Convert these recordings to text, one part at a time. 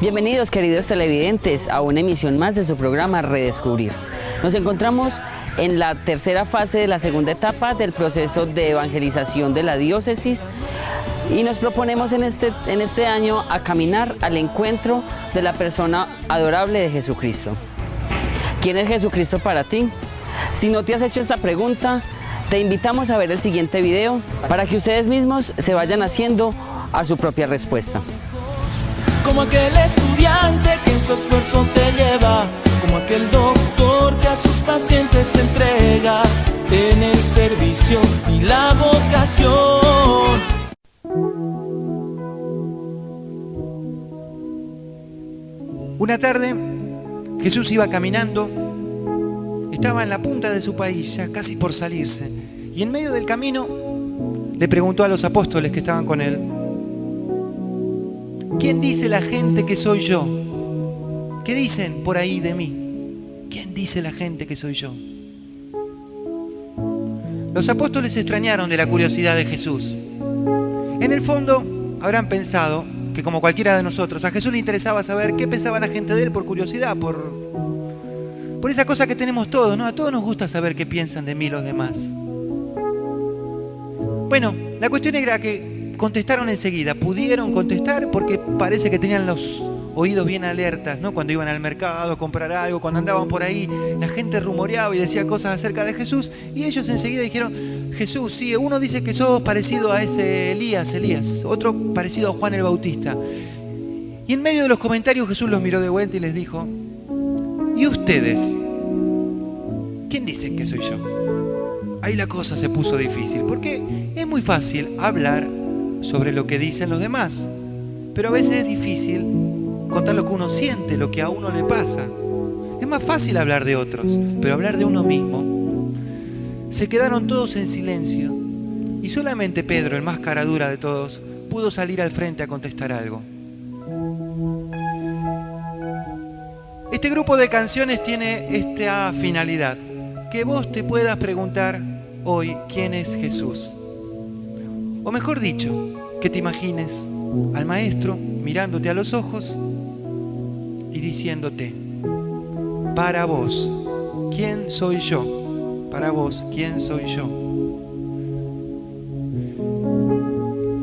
Bienvenidos, queridos televidentes, a una emisión más de su programa Redescubrir. Nos encontramos en la tercera fase de la segunda etapa del proceso de evangelización de la diócesis y nos proponemos en este año a caminar al encuentro de la persona adorable de Jesucristo. ¿Quién es Jesucristo para ti? Si no te has hecho esta pregunta, te invitamos a ver el siguiente video para que ustedes mismos se vayan haciendo a su propia respuesta. Como aquel estudiante que en su esfuerzo te lleva, como aquel doctor que a sus pacientes se entrega, en el servicio y la vocación. Una tarde, Jesús iba caminando, estaba en la punta de su país, ya casi por salirse, y en medio del camino le preguntó a los apóstoles que estaban con él: ¿quién dice la gente que soy yo? ¿Qué dicen por ahí de mí? ¿Quién dice la gente que soy yo? Los apóstoles se extrañaron de la curiosidad de Jesús. En el fondo, habrán pensado que, como cualquiera de nosotros, a Jesús le interesaba saber qué pensaba la gente de él por curiosidad, por esa cosa que tenemos todos, ¿no? A todos nos gusta saber qué piensan de mí los demás. Bueno, la cuestión era que contestaron enseguida, pudieron contestar porque parece que tenían los oídos bien alertas, ¿no? Cuando iban al mercado a comprar algo, cuando andaban por ahí, la gente rumoreaba y decía cosas acerca de Jesús, y ellos enseguida dijeron: Jesús, sí, uno dice que sos parecido a ese Elías, otro parecido a Juan el Bautista. Y en medio de los comentarios Jesús los miró de vuelta y les dijo: ¿y ustedes? ¿Quién dicen que soy yo? Ahí la cosa se puso difícil, porque es muy fácil hablar sobre lo que dicen los demás, pero a veces es difícil contar lo que uno siente, lo que a uno le pasa. Es más fácil hablar de otros, pero hablar de uno mismo. Se quedaron todos en silencio y solamente Pedro, el más caradura de todos, pudo salir al frente a contestar algo. Este grupo de canciones tiene esta finalidad: que vos te puedas preguntar hoy quién es Jesús. O mejor dicho, que te imagines al maestro mirándote a los ojos y diciéndote: para vos, ¿quién soy yo? Para vos, ¿quién soy yo?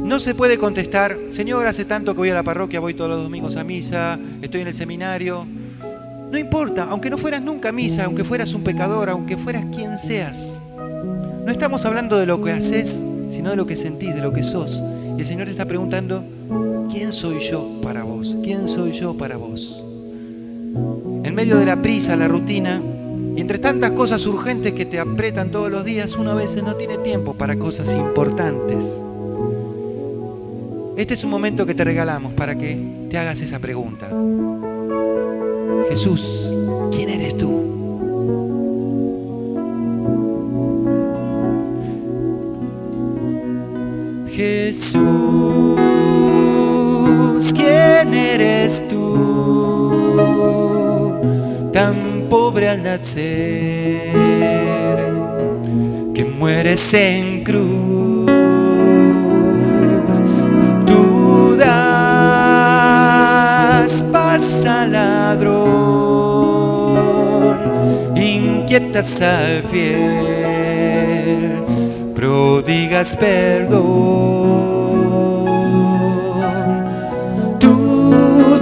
No se puede contestar: Señor, hace tanto que voy a la parroquia, voy todos los domingos a misa, estoy en el seminario. No importa, aunque no fueras nunca a misa, aunque fueras un pecador, aunque fueras quien seas. No estamos hablando de lo que haces, sino de lo que sentís, de lo que sos. Y el Señor te está preguntando: ¿quién soy yo para vos? ¿Quién soy yo para vos? En medio de la prisa, la rutina, y entre tantas cosas urgentes que te apretan todos los días, uno a veces no tiene tiempo para cosas importantes. Este es un momento que te regalamos para que te hagas esa pregunta: Jesús, ¿quién eres tú? Jesús, ¿quién eres tú? Tan pobre al nacer, que mueres en cruz. Tú das paz al ladrón, inquietas al fiel, prodigas perdón. Tú,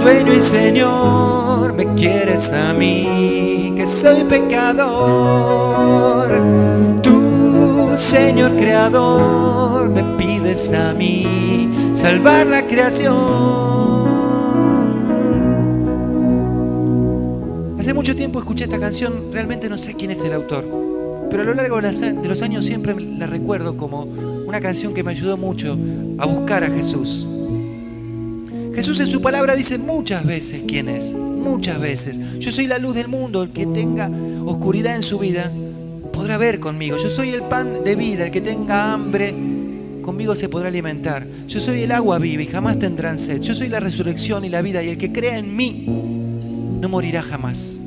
dueño y Señor, me quieres a mí, que soy pecador. Tú, Señor creador, me pides a mí salvar la creación. Hace mucho tiempo escuché esta canción, realmente no sé quién es el autor, pero a lo largo de los años siempre la recuerdo como una canción que me ayudó mucho a buscar a Jesús. Jesús en su palabra dice muchas veces quién es, muchas veces. Yo soy la luz del mundo, el que tenga oscuridad en su vida podrá ver conmigo. Yo soy el pan de vida, el que tenga hambre conmigo se podrá alimentar. Yo soy el agua viva y jamás tendrán sed. Yo soy la resurrección y la vida, y el que crea en mí no morirá jamás.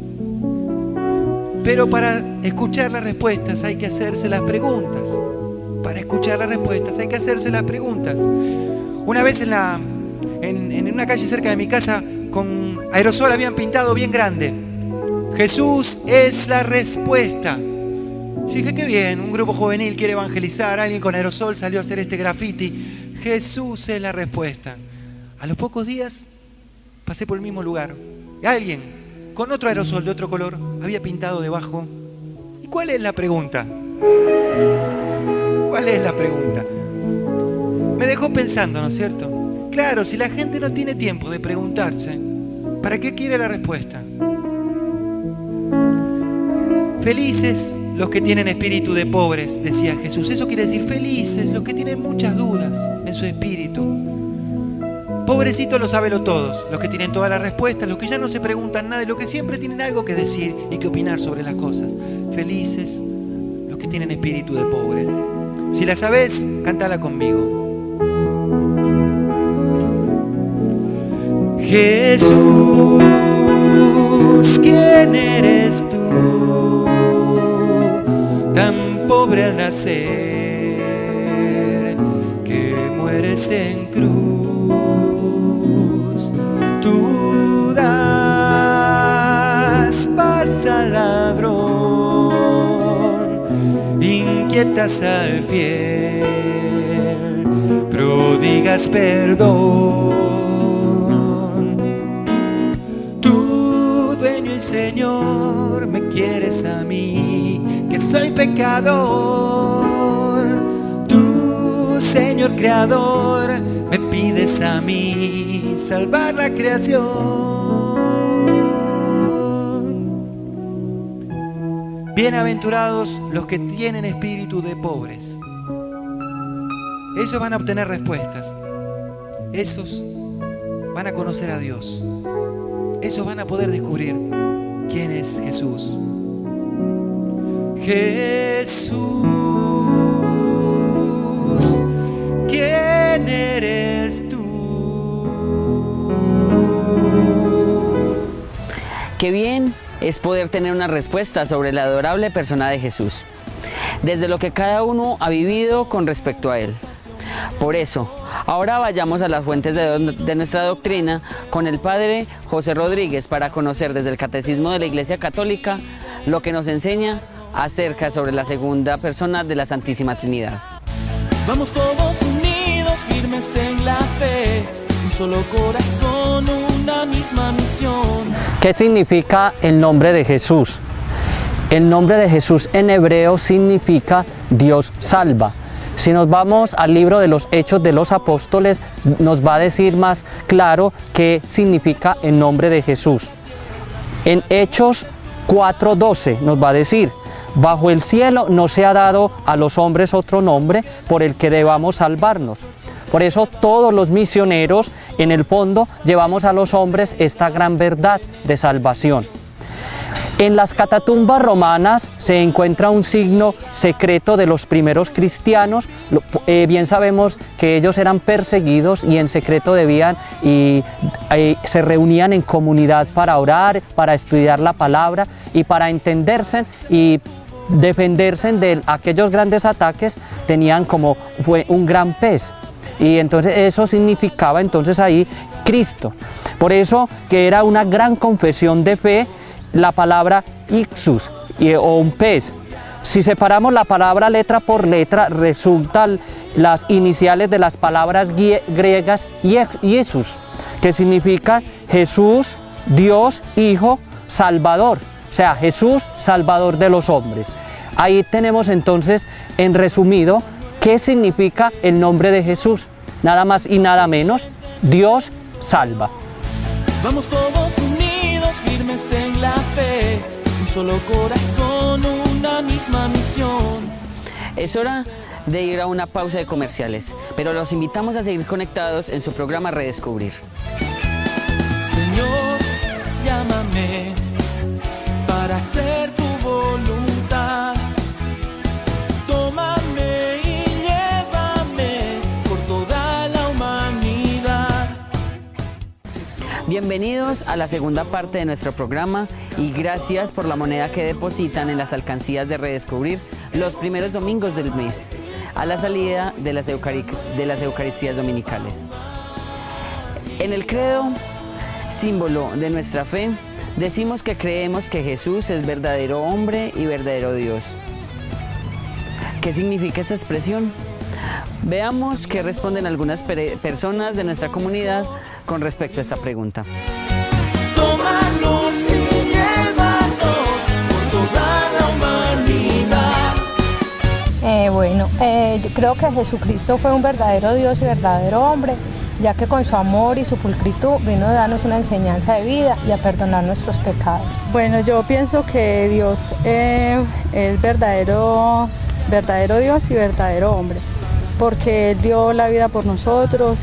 Pero para escuchar las respuestas hay que hacerse las preguntas. Para escuchar las respuestas hay que hacerse las preguntas. Una vez en una calle cerca de mi casa con aerosol habían pintado bien grande: Jesús es la respuesta. Yo dije, qué bien, un grupo juvenil quiere evangelizar, alguien con aerosol salió a hacer este graffiti. Jesús es la respuesta. A los pocos días pasé por el mismo lugar. Alguien con otro aerosol de otro color había pintado debajo. ¿Y cuál es la pregunta? ¿Cuál es la pregunta? Me dejó pensando, ¿no es cierto? Claro, si la gente no tiene tiempo de preguntarse, ¿para qué quiere la respuesta? Felices los que tienen espíritu de pobres, decía Jesús. Eso quiere decir felices los que tienen muchas dudas en su espíritu. Pobrecitos los todos, los que tienen todas las respuestas, los que ya no se preguntan nada, los que siempre tienen algo que decir y que opinar sobre las cosas. Felices los que tienen espíritu de pobre. Si la sabés, cántala conmigo. Jesús, ¿quién eres tú? Tan pobre al nacer, que mueres en cruz. Tú das paz al ladrón, inquietas al fiel, prodigas perdón. Tú, dueño y Señor, me quieres a mí, que soy pecador. Tú, Señor Creador, me pides a mí salvar la creación. Bienaventurados los que tienen espíritu de pobres. Ellos van a obtener respuestas. Esos van a conocer a Dios. Esos van a poder descubrir quién es Jesús. Jesús, ¿quién eres tú? Qué bien es poder tener una respuesta sobre la adorable persona de Jesús, desde lo que cada uno ha vivido con respecto a Él. Por eso, ahora vayamos a las fuentes de nuestra doctrina con el Padre José Rodríguez para conocer desde el Catecismo de la Iglesia Católica lo que nos enseña acerca sobre la segunda persona de la Santísima Trinidad. Vamos todos unidos, firmes en la fe, un solo corazón, una misma misión. ¿Qué significa el nombre de Jesús? El nombre de Jesús en hebreo significa Dios salva. Si nos vamos al libro de los Hechos de los Apóstoles, nos va a decir más claro qué significa el nombre de Jesús. En Hechos 4:12 nos va a decir: bajo el cielo no se ha dado a los hombres otro nombre por el que debamos salvarnos. Por eso todos los misioneros, en el fondo, llevamos a los hombres esta gran verdad de salvación. En las catatumbas romanas se encuentra un signo secreto de los primeros cristianos. Bien sabemos que ellos eran perseguidos y en secreto debían y se reunían en comunidad para orar, para estudiar la palabra y para entenderse y defenderse de aquellos grandes ataques. Tenían como un gran pez. Y entonces eso significaba entonces ahí Cristo. Por eso que era una gran confesión de fe la palabra ixus o un pez. Si separamos la palabra letra por letra, resultan las iniciales de las palabras griegas Jesús, que significa Jesús, Dios, Hijo, Salvador. O sea, Jesús, Salvador de los hombres. Ahí tenemos entonces, en resumido, ¿qué significa el nombre de Jesús? Nada más y nada menos, Dios salva. Vamos todos unidos, firmes en la fe, un solo corazón, una misma misión. Es hora de ir a una pausa de comerciales, pero los invitamos a seguir conectados en su programa Redescubrir. Señor, llámame para hacer tu voluntad. Tómame y llévame por toda la humanidad. Bienvenidos a la segunda parte de nuestro programa y gracias por la moneda que depositan en las alcancías de Redescubrir los primeros domingos del mes, a la salida de las Eucaristías dominicales. En el credo símbolo de nuestra fe, decimos que creemos que Jesús es verdadero hombre y verdadero Dios. ¿Qué significa esta expresión? Veamos qué responden algunas personas de nuestra comunidad con respecto a esta pregunta. Tómanos y llévanos por toda la humanidad. Yo creo que Jesucristo fue un verdadero Dios y verdadero hombre, ya que con su amor y su pulcritud vino a darnos una enseñanza de vida y a perdonar nuestros pecados. Bueno, yo pienso que Dios es verdadero Dios y verdadero hombre, porque Él dio la vida por nosotros,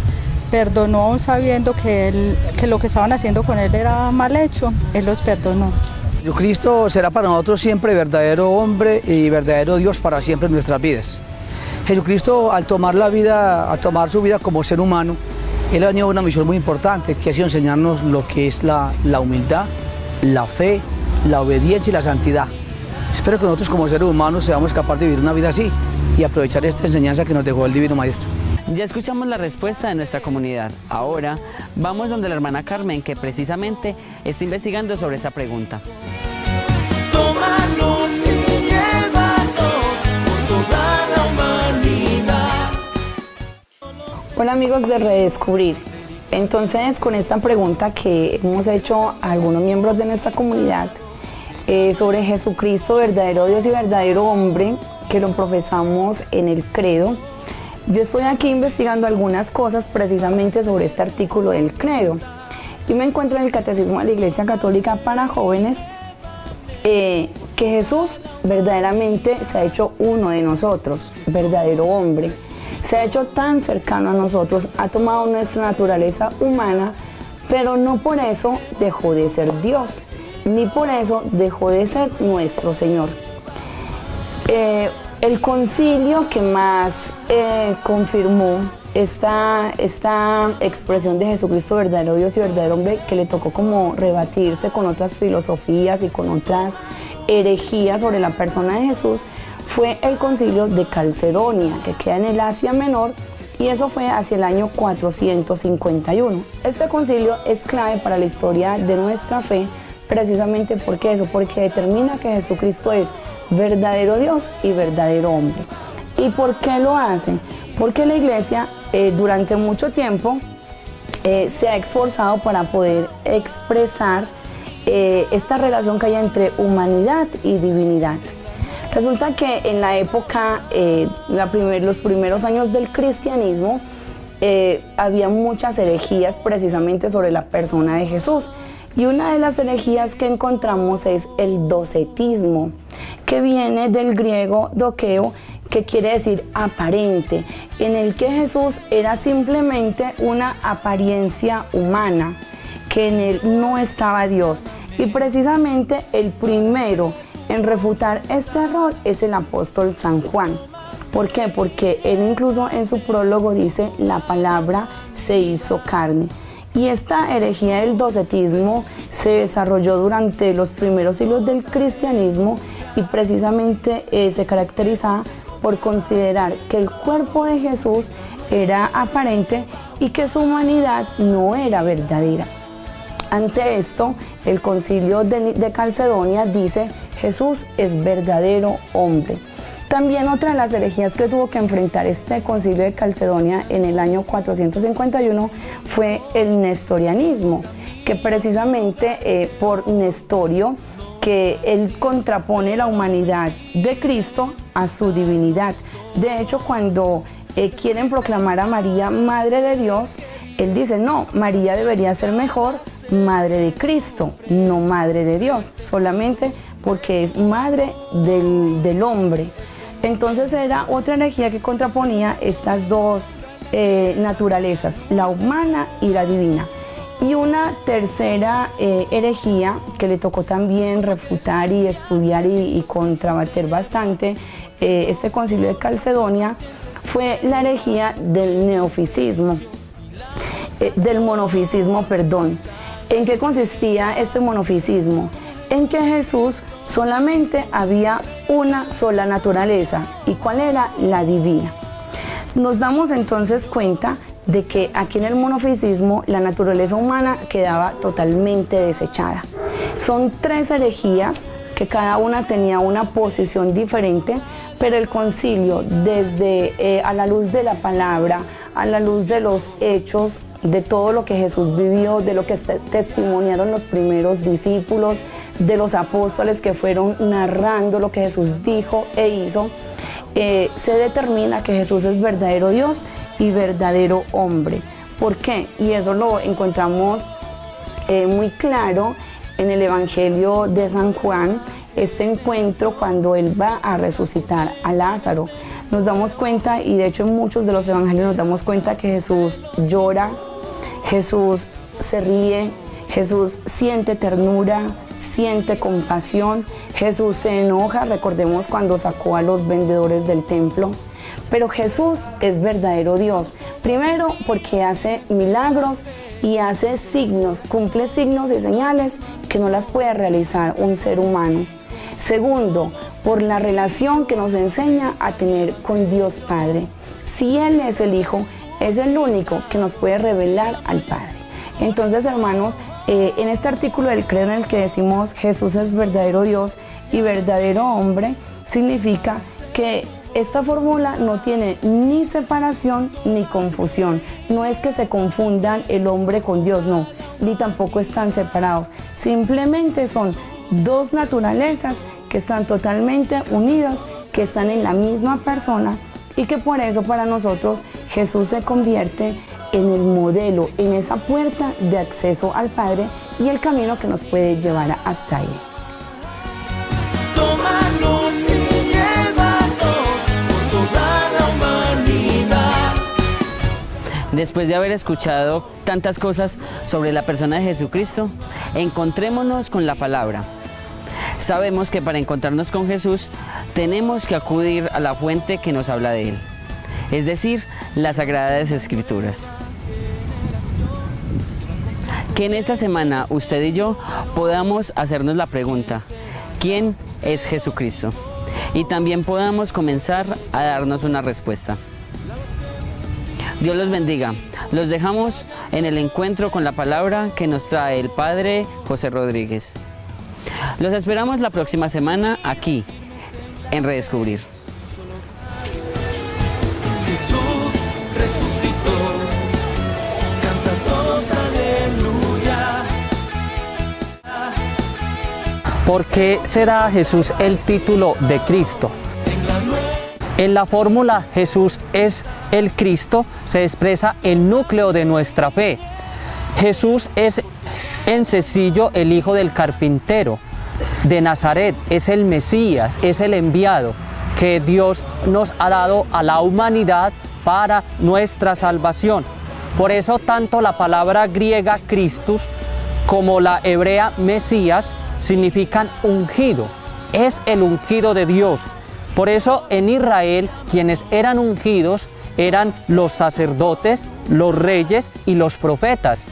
perdonó sabiendo que lo que estaban haciendo con Él era mal hecho, Él los perdonó. Jesucristo será para nosotros siempre verdadero hombre y verdadero Dios para siempre en nuestras vidas. Jesucristo, al tomar su vida como ser humano, Él ha tenido una misión muy importante, que ha sido enseñarnos lo que es la humildad, la fe, la obediencia y la santidad. Espero que nosotros como seres humanos seamos capaces de vivir una vida así y aprovechar esta enseñanza que nos dejó el Divino Maestro. Ya escuchamos la respuesta de nuestra comunidad. Ahora vamos donde la hermana Carmen, que precisamente está investigando sobre esta pregunta. Tómanos y llévanos por toda la humanidad. Hola amigos de Redescubrir. Entonces, con esta pregunta que hemos hecho a algunos miembros de nuestra comunidad sobre Jesucristo, verdadero Dios y verdadero hombre, que lo profesamos en el credo, yo estoy aquí investigando algunas cosas precisamente sobre este artículo del credo y me encuentro en el Catecismo de la Iglesia Católica para Jóvenes que Jesús verdaderamente se ha hecho uno de nosotros, verdadero hombre, se ha hecho tan cercano a nosotros, ha tomado nuestra naturaleza humana, pero no por eso dejó de ser Dios, ni por eso dejó de ser nuestro Señor. El concilio que más confirmó esta expresión de Jesucristo verdadero Dios y verdadero hombre, que le tocó como rebatirse con otras filosofías y con otras herejías sobre la persona de Jesús, fue el concilio de Calcedonia, que queda en el Asia Menor, y eso fue hacia el año 451. Este concilio es clave para la historia de nuestra fe, precisamente porque determina que Jesucristo es verdadero Dios y verdadero hombre. ¿Y por qué lo hace? Porque la Iglesia durante mucho tiempo se ha esforzado para poder expresar esta relación que hay entre humanidad y divinidad. Resulta que en la época, los primeros años del cristianismo, había muchas herejías precisamente sobre la persona de Jesús. Y una de las herejías que encontramos es el docetismo, que viene del griego dokeo, que quiere decir aparente, en el que Jesús era simplemente una apariencia humana, que en él no estaba Dios. Y precisamente el primero en refutar este error es el apóstol San Juan. ¿Por qué? Porque él incluso en su prólogo dice: la palabra se hizo carne. Y esta herejía del docetismo se desarrolló durante los primeros siglos del cristianismo y precisamente se caracterizaba por considerar que el cuerpo de Jesús era aparente y que su humanidad no era verdadera. Ante esto, el concilio de Calcedonia dice: Jesús es verdadero hombre. También otra de las herejías que tuvo que enfrentar este concilio de Calcedonia en el año 451 fue el nestorianismo, que precisamente por Nestorio, que él contrapone la humanidad de Cristo a su divinidad. De hecho, cuando quieren proclamar a María Madre de Dios, él dice: no, María debería ser mejor Madre de Cristo, no Madre de Dios, solamente porque es Madre del hombre. Entonces era otra herejía que contraponía estas dos naturalezas, la humana y la divina. Y una tercera herejía que le tocó también refutar y estudiar y contrabater bastante este concilio de Calcedonia fue la herejía del monofisismo. ¿En qué consistía este monofisismo? En que Jesús solamente había una sola naturaleza. ¿Y cuál era? La divina. Nos damos entonces cuenta de que aquí en el monofisismo la naturaleza humana quedaba totalmente desechada. Son 3 herejías que cada una tenía una posición diferente, pero el concilio, desde a la luz de la palabra, a la luz de los hechos, de todo lo que Jesús vivió, de lo que testimoniaron los primeros discípulos, de los apóstoles que fueron narrando lo que Jesús dijo e hizo, se determina que Jesús es verdadero Dios y verdadero hombre. ¿Por qué? Y eso lo encontramos muy claro en el Evangelio de San Juan, este encuentro cuando Él va a resucitar a Lázaro. Nos damos cuenta, y de hecho en muchos de los evangelios nos damos cuenta que Jesús llora, Jesús se ríe, Jesús siente ternura, siente compasión, Jesús se enoja, recordemos cuando sacó a los vendedores del templo. Pero Jesús es verdadero Dios, primero porque hace milagros y hace signos, cumple signos y señales que no las puede realizar un ser humano. Segundo, por la relación que nos enseña a tener con Dios Padre. Si Él es el Hijo, es el único que nos puede revelar al Padre. Entonces, hermanos, en este artículo del credo en el que decimos Jesús es verdadero Dios y verdadero hombre, significa que esta fórmula no tiene ni separación ni confusión. No es que se confundan el hombre con Dios, no, ni tampoco están separados. Simplemente son 2 naturalezas que están totalmente unidas, que están en la misma persona, y que por eso para nosotros Jesús se convierte en el modelo, en esa puerta de acceso al Padre y el camino que nos puede llevar hasta Él. Tómanos y llévanos por toda la humanidad. Después de haber escuchado tantas cosas sobre la persona de Jesucristo, encontrémonos con la palabra. Sabemos que para encontrarnos con Jesús tenemos que acudir a la fuente que nos habla de Él, es decir, las Sagradas Escrituras. Que en esta semana usted y yo podamos hacernos la pregunta, ¿quién es Jesucristo? Y también podamos comenzar a darnos una respuesta. Dios los bendiga. Los dejamos en el encuentro con la palabra que nos trae el Padre José Rodríguez. Los esperamos la próxima semana aquí, en Redescubrir. Jesús resucitó, canta todos aleluya. ¿Por qué se da a Jesús el título de Cristo? En la fórmula Jesús es el Cristo se expresa el núcleo de nuestra fe. Jesús es en sencillo el hijo del carpintero de Nazaret, es el Mesías, es el enviado que Dios nos ha dado a la humanidad para nuestra salvación. Por eso tanto la palabra griega Christus como la hebrea Mesías significan ungido, es el ungido de Dios. Por eso en Israel quienes eran ungidos eran los sacerdotes, los reyes y los profetas.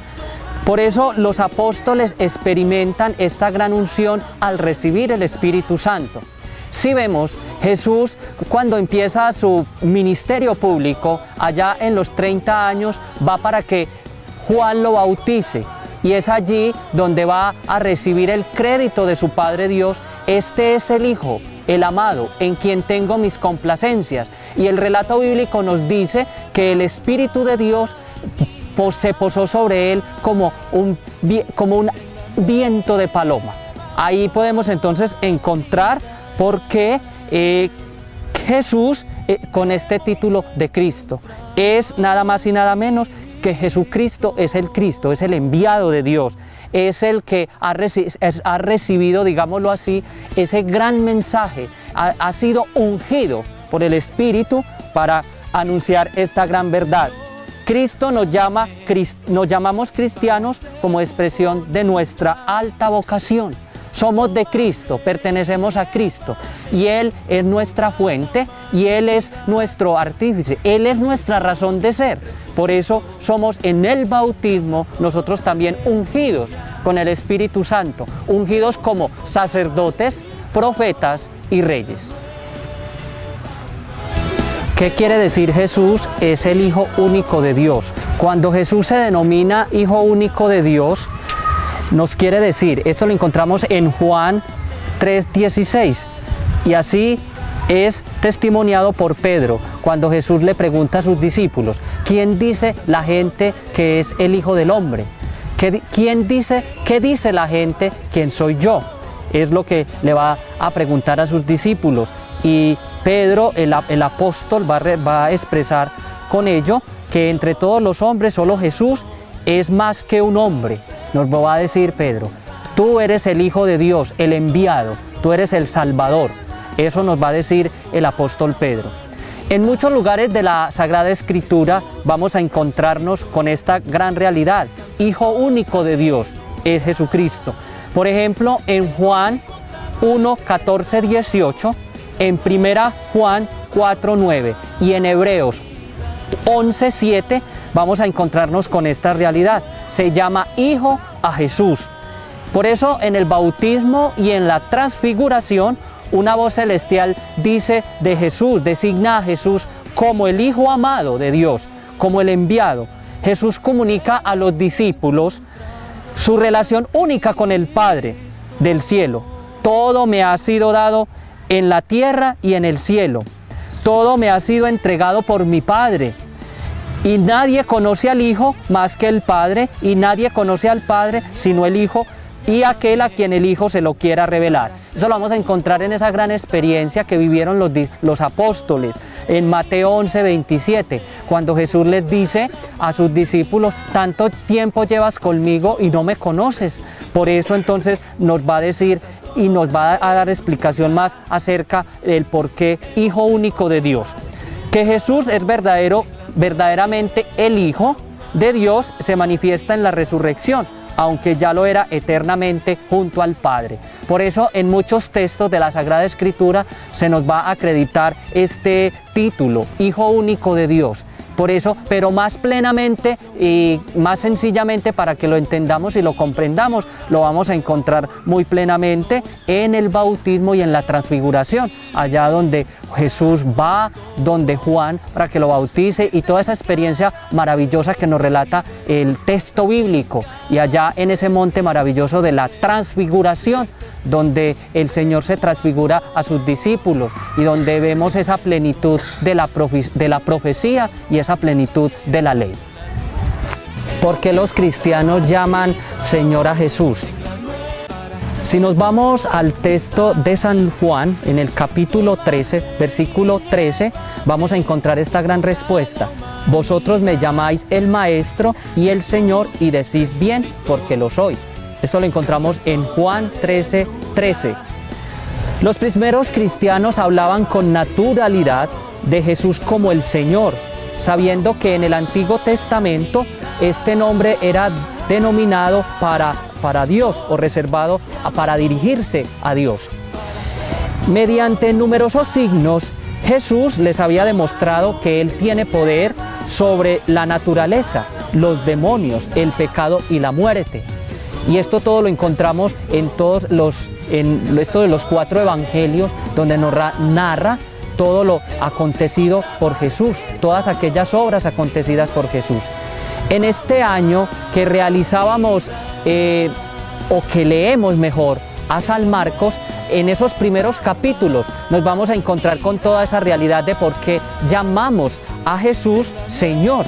Por eso los apóstoles experimentan esta gran unción al recibir el Espíritu Santo. Si vemos, Jesús cuando empieza su ministerio público, allá en los 30 años, va para que Juan lo bautice. Y es allí donde va a recibir el crédito de su Padre Dios. Este es el Hijo, el amado, en quien tengo mis complacencias. Y el relato bíblico nos dice que el Espíritu de Dios se posó sobre él como un viento de paloma. Ahí podemos entonces encontrar por qué Jesús con este título de Cristo es nada más y nada menos que Jesucristo es el enviado de Dios, es el que ha recibido, digámoslo así, ese gran mensaje, ha sido ungido por el Espíritu para anunciar esta gran verdad. Cristo nos llamamos cristianos como expresión de nuestra alta vocación. Somos de Cristo, pertenecemos a Cristo y Él es nuestra fuente y Él es nuestro artífice, Él es nuestra razón de ser. Por eso somos en el bautismo nosotros también ungidos con el Espíritu Santo, ungidos como sacerdotes, profetas y reyes. ¿Qué quiere decir Jesús? Es el Hijo único de Dios. Cuando Jesús se denomina Hijo único de Dios, nos quiere decir, esto lo encontramos en Juan 3:16, y así es testimoniado por Pedro cuando Jesús le pregunta a sus discípulos, ¿quién dice la gente que es el Hijo del Hombre? ¿Qué dice la gente quién soy yo? Es lo que le va a preguntar a sus discípulos, y Pedro, el apóstol, va a expresar con ello que entre todos los hombres solo Jesús es más que un hombre. Nos va a decir Pedro, tú eres el Hijo de Dios, el enviado, tú eres el Salvador. Eso nos va a decir el apóstol Pedro. En muchos lugares de la Sagrada Escritura vamos a encontrarnos con esta gran realidad. Hijo único de Dios es Jesucristo. Por ejemplo, en Juan 1, 14, 18, en 1 Juan 4, 9 y en Hebreos 11, 7 vamos a encontrarnos con esta realidad. Se llama Hijo a Jesús. Por eso en el bautismo y en la transfiguración, una voz celestial dice de Jesús, designa a Jesús como el Hijo amado de Dios, como el enviado. Jesús comunica a los discípulos su relación única con el Padre del cielo. Todo me ha sido dado en la tierra y en el cielo. Todo me ha sido entregado por mi Padre. Y nadie conoce al Hijo más que el Padre, y nadie conoce al Padre sino el Hijo y aquel a quien el Hijo se lo quiera revelar. Eso lo vamos a encontrar en esa gran experiencia que vivieron los apóstoles en Mateo 11, 27, cuando Jesús les dice a sus discípulos, tanto tiempo llevas conmigo y no me conoces. Por eso entonces nos va a decir y nos va a dar explicación más acerca del por qué Hijo único de Dios. Que Jesús es verdaderamente el Hijo de Dios se manifiesta en la resurrección, aunque ya lo era eternamente junto al Padre. Por eso en muchos textos de la Sagrada Escritura se nos va a acreditar este título, Hijo único de Dios. Por eso, pero más plenamente y más sencillamente, para que lo entendamos y lo comprendamos, lo vamos a encontrar muy plenamente en el bautismo y en la transfiguración, allá donde Jesús va, donde Juan, para que lo bautice, y toda esa experiencia maravillosa que nos relata el texto bíblico, y allá en ese monte maravilloso de la transfiguración, donde el Señor se transfigura a sus discípulos y donde vemos esa plenitud de la profecía y esa plenitud de la ley. ¿Por qué los cristianos llaman Señor a Jesús? Si nos vamos al texto de San Juan, en el capítulo 13, versículo 13, vamos a encontrar esta gran respuesta. Vosotros me llamáis el Maestro y el Señor, y decís bien, porque lo soy. Esto lo encontramos en Juan 13, 13. Los primeros cristianos hablaban con naturalidad de Jesús como el Señor, sabiendo que en el Antiguo Testamento este nombre era denominado para Dios, o reservado para dirigirse a Dios. Mediante numerosos signos, Jesús les había demostrado que Él tiene poder sobre la naturaleza, los demonios, el pecado y la muerte. Y esto todo lo encontramos en esto de los 4 evangelios, donde nos narra todo lo acontecido por Jesús, todas aquellas obras acontecidas por Jesús. En este año que realizábamos, o que leemos mejor, a San Marcos, en esos primeros capítulos nos vamos a encontrar con toda esa realidad de por qué llamamos a Jesús Señor,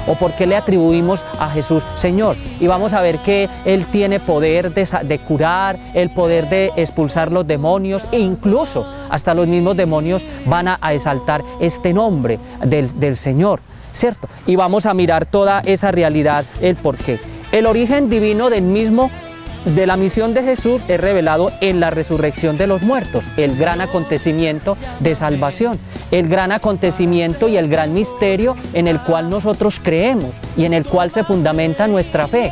o por qué le atribuimos a Jesús Señor. Y vamos a ver que Él tiene poder de curar, el poder de expulsar los demonios, e incluso hasta los mismos demonios van a exaltar este nombre del Señor, ¿cierto? Y vamos a mirar toda esa realidad, el por qué. El origen divino de la misión de Jesús es revelado en la resurrección de los muertos, el gran acontecimiento de salvación, el gran acontecimiento y el gran misterio en el cual nosotros creemos y en el cual se fundamenta nuestra fe.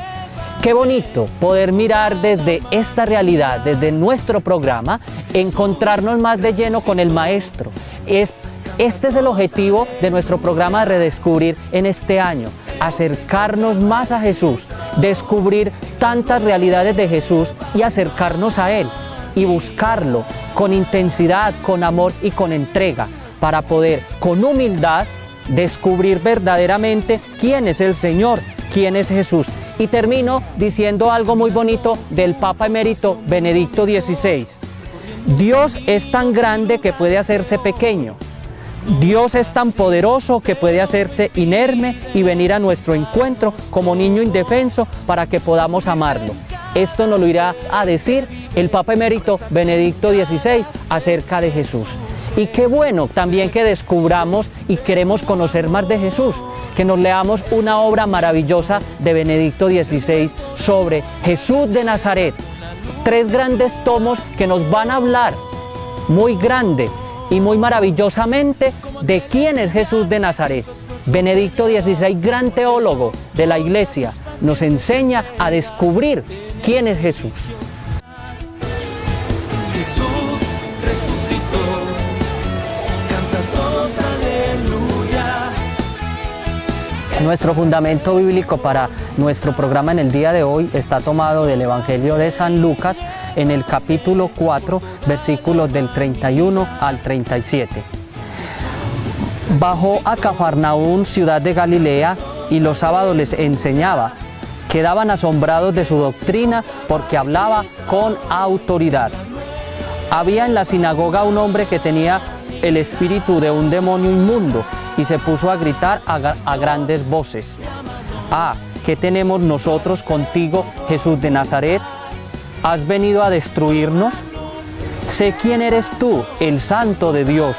Qué bonito poder mirar desde esta realidad, desde nuestro programa, encontrarnos más de lleno con el Maestro. Este es el objetivo de nuestro programa Redescubrir en este año, acercarnos más a Jesús, descubrir tantas realidades de Jesús y acercarnos a Él y buscarlo con intensidad, con amor y con entrega, para poder con humildad descubrir verdaderamente quién es el Señor, quién es Jesús. Y termino diciendo algo muy bonito del Papa Emérito Benedicto XVI. Dios es tan grande que puede hacerse pequeño. Dios es tan poderoso que puede hacerse inerme y venir a nuestro encuentro como niño indefenso para que podamos amarlo. Esto nos lo irá a decir el Papa Emérito Benedicto XVI acerca de Jesús. Y qué bueno también que descubramos y queremos conocer más de Jesús, que nos leamos una obra maravillosa de Benedicto XVI sobre Jesús de Nazaret. 3 grandes tomos que nos van a hablar muy grande y muy maravillosamente de quién es Jesús de Nazaret. Benedicto XVI, gran teólogo de la Iglesia, nos enseña a descubrir quién es Jesús. Jesús resucitó, canta todos aleluya. Nuestro fundamento bíblico para nuestro programa en el día de hoy está tomado del Evangelio de San Lucas en el capítulo 4, versículos del 31 al 37. Bajó a Cafarnaún, ciudad de Galilea, y los sábados les enseñaba. Quedaban asombrados de su doctrina porque hablaba con autoridad. Había en la sinagoga un hombre que tenía el espíritu de un demonio inmundo y se puso a gritar a grandes voces: «Ah, ¿qué tenemos nosotros contigo, Jesús de Nazaret? ¿Has venido a destruirnos? Sé quién eres tú, el Santo de Dios».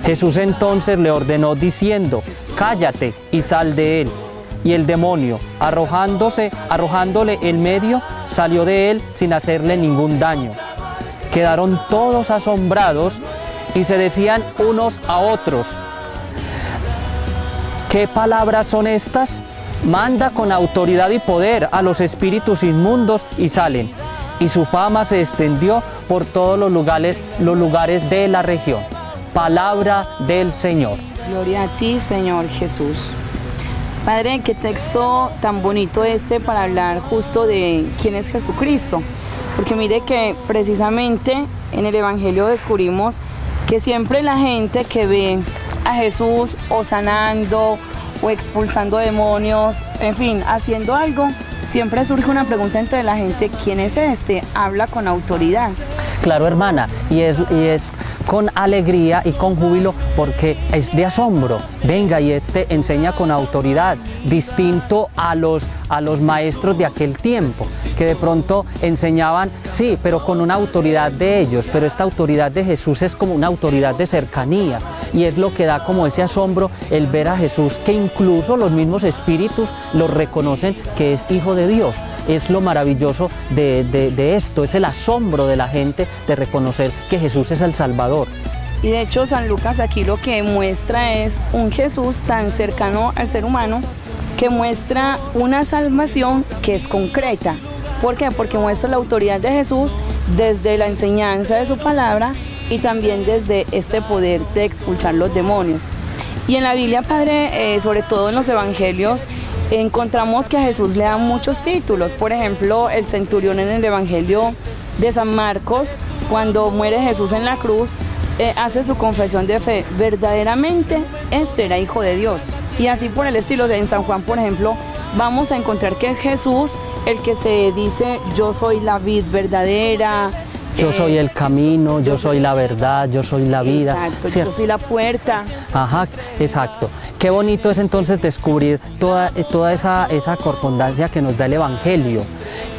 Jesús entonces le ordenó diciendo: «Cállate y sal de él». Y el demonio, arrojándole el medio, salió de él sin hacerle ningún daño. Quedaron todos asombrados y se decían unos a otros: ¿qué palabras son estas? Manda con autoridad y poder a los espíritus inmundos y salen. Y su fama se extendió por todos los lugares de la región. Palabra del Señor. Gloria a ti, Señor Jesús. Padre, qué texto tan bonito para hablar justo de quién es Jesucristo. Porque mire que precisamente en el Evangelio descubrimos que siempre la gente que ve a Jesús o sanando o expulsando demonios, en fin, haciendo algo, siempre surge una pregunta entre la gente: ¿quién es este? Habla con autoridad. Claro, hermana, y es con alegría y con júbilo porque es de asombro. Venga, y enseña con autoridad, distinto a los maestros de aquel tiempo, que de pronto enseñaban, sí, pero con una autoridad de ellos, pero esta autoridad de Jesús es como una autoridad de cercanía, y es lo que da como ese asombro el ver a Jesús, que incluso los mismos espíritus lo reconocen que es Hijo de Dios. Es lo maravilloso de esto, es el asombro de la gente de reconocer que Jesús es el Salvador. Y de hecho San Lucas aquí lo que muestra es un Jesús tan cercano al ser humano, que muestra una salvación que es concreta. ¿Por qué? Porque muestra la autoridad de Jesús desde la enseñanza de su palabra y también desde este poder de expulsar los demonios. Y en la Biblia, Padre, sobre todo en los Evangelios, encontramos que a Jesús le dan muchos títulos. Por ejemplo, el centurión en el Evangelio de San Marcos, cuando muere Jesús en la cruz, hace su confesión de fe: verdaderamente este era Hijo de Dios. Y así por el estilo. En San Juan, por ejemplo, vamos a encontrar que es Jesús el que se dice: yo soy la vid verdadera, yo soy el camino, yo soy la verdad, yo soy la vida. Exacto, ¿cierto? Yo soy la puerta. Ajá, exacto. Qué bonito es entonces descubrir toda esa correspondencia que nos da el Evangelio.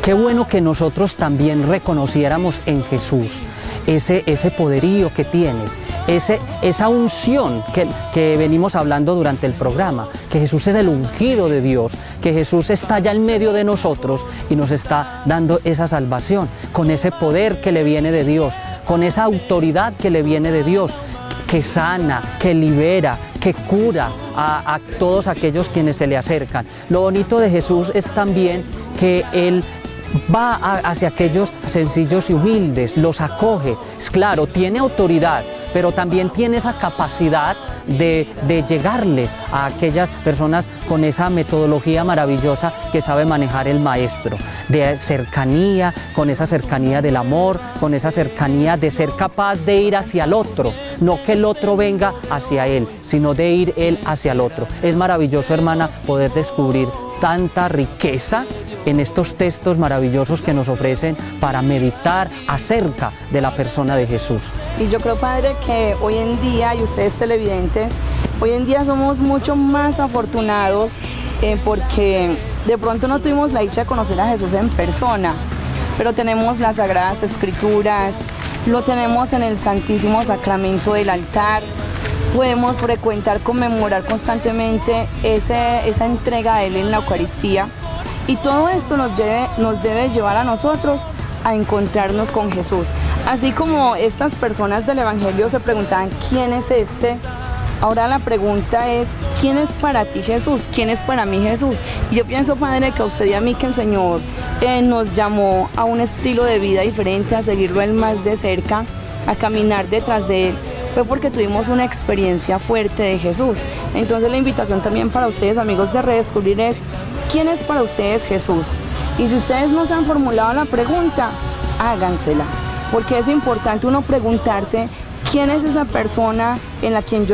Qué bueno que nosotros también reconociéramos en Jesús ese poderío que tiene, esa unción que venimos hablando durante el programa, que Jesús es el ungido de Dios, que Jesús está ya en medio de nosotros y nos está dando esa salvación, con ese poder que le viene de Dios, con esa autoridad que le viene de Dios, que sana, que libera, que cura a todos aquellos quienes se le acercan. Lo bonito de Jesús es también que Él va hacia aquellos sencillos y humildes, los acoge. Es claro, tiene autoridad, pero también tiene esa capacidad de llegarles a aquellas personas con esa metodología maravillosa que sabe manejar el maestro, de cercanía, con esa cercanía del amor, con esa cercanía de ser capaz de ir hacia el otro, no que el otro venga hacia él, sino de ir él hacia el otro. Es maravilloso, hermana, poder descubrir tanta riqueza en estos textos maravillosos que nos ofrecen para meditar acerca de la persona de Jesús. Y yo creo, Padre, que hoy en día, y ustedes televidentes, hoy en día somos mucho más afortunados porque de pronto no tuvimos la dicha de conocer a Jesús en persona, pero tenemos las Sagradas Escrituras, lo tenemos en el Santísimo Sacramento del altar, podemos frecuentar, conmemorar constantemente esa entrega de Él en la Eucaristía. Y todo esto nos debe llevar a nosotros a encontrarnos con Jesús. Así como estas personas del Evangelio se preguntaban, ¿quién es este? Ahora la pregunta es, ¿quién es para ti Jesús? ¿Quién es para mí Jesús? Y yo pienso, Padre, que a usted y a mí, que el Señor nos llamó a un estilo de vida diferente, a seguirlo Él más de cerca, a caminar detrás de Él, fue porque tuvimos una experiencia fuerte de Jesús. Entonces la invitación también para ustedes, amigos de Redescubrir, es, ¿quién es para ustedes Jesús? Y si ustedes no se han formulado la pregunta, hágansela, porque es importante uno preguntarse quién es esa persona en la cual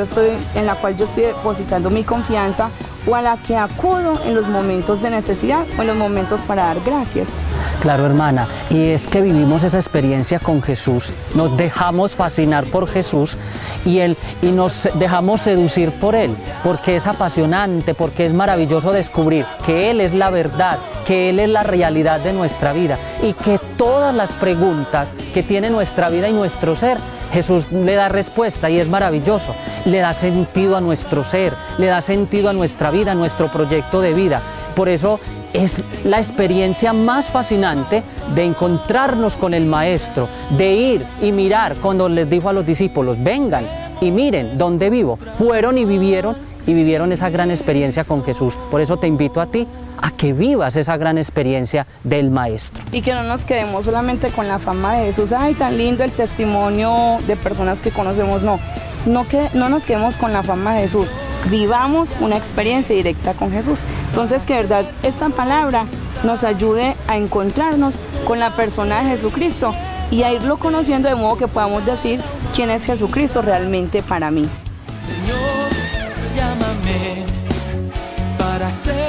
yo estoy depositando mi confianza, o a la que acudo en los momentos de necesidad o en los momentos para dar gracias. Claro, hermana, y es que vivimos esa experiencia con Jesús, nos dejamos fascinar por Jesús y nos dejamos seducir por Él, porque es apasionante, porque es maravilloso descubrir que Él es la verdad, que Él es la realidad de nuestra vida y que todas las preguntas que tiene nuestra vida y nuestro ser, Jesús le da respuesta y es maravilloso, le da sentido a nuestro ser, le da sentido a nuestra vida, a nuestro proyecto de vida. Por eso es la experiencia más fascinante de encontrarnos con el Maestro, de ir y mirar cuando les dijo a los discípulos, vengan y miren dónde vivo. Fueron y vivieron esa gran experiencia con Jesús. Por eso te invito a ti a que vivas esa gran experiencia del Maestro. Y que no nos quedemos solamente con la fama de Jesús, ay, tan lindo el testimonio de personas que conocemos, no nos quedemos con la fama de Jesús, vivamos una experiencia directa con Jesús. Entonces, que de verdad esta palabra nos ayude a encontrarnos con la persona de Jesucristo y a irlo conociendo de modo que podamos decir quién es Jesucristo realmente para mí. Señor, llámame para ser